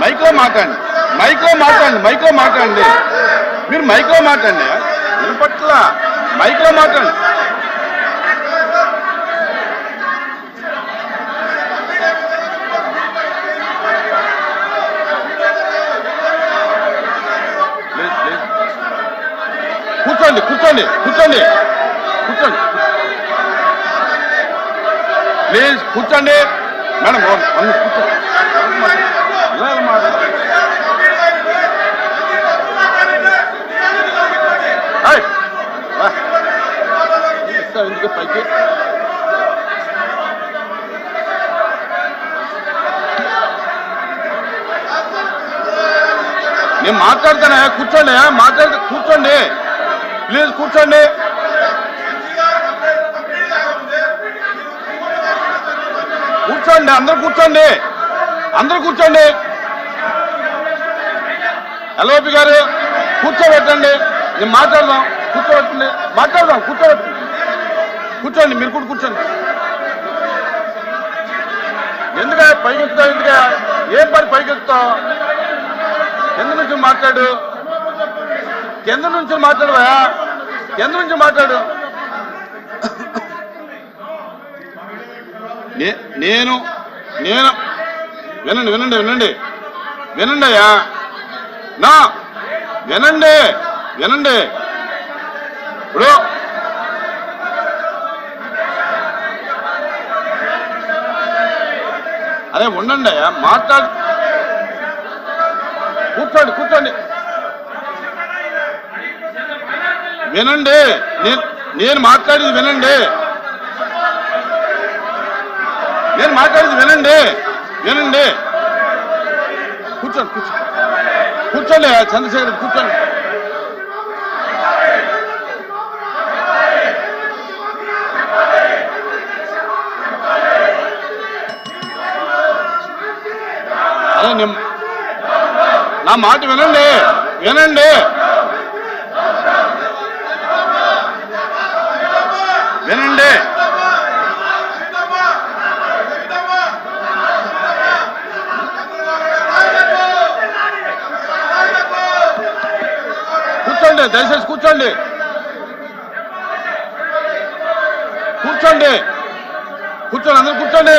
మైక్లో మాట్లాడండి, మైక్లో మాట్లాడండి. మీరు మైక్లో మాట్లాడండి. వినపట్ల మైక్లో మాట్లాడండి. కూర్చోండి కూర్చోండి కూర్చోండి కూర్చోండి ప్లీజ్ కూర్చోండి మేడం. కూర్చోండి. ఎందుకు పైకి నేను మాట్లాడతానే. కూర్చోండి, కూర్చోండి ప్లీజ్ కూర్చోండి. కూర్చోండి అందరూ కూర్చోండి, అందరూ కూర్చోండి. ఎల్ఓపి గారు కూర్చోబెట్టండి, నేను మాట్లాడదాం. కూర్చోబెట్టండి, మాట్లాడదాం. కూర్చోండి, మీరు కూడా కూర్చోండి. ఎందుక పైకెత్తుతావు? ఎందుక ఏం పని పైకెత్తుతావు? కింద నుంచి మాట్లాడు, కింద నుంచి మాట్లాడవా? కింద నుంచి మాట్లాడు. నేను వినండి వినండి వినండి వినండి అయ్యా, నా వినండి వినండి. ఇప్పుడు అరే ఉండండి అయ్యా, మాట్లాడు. కూర్చోండి వినండి. నేను మాట్లాడేది వినండి. కూర్చోండి చంద్రశేఖర్, కూర్చోండి. అదే నా మాట వినండి. కూర్చోండి, దయచేసి కూర్చోండి. అందరూ కూర్చోండి.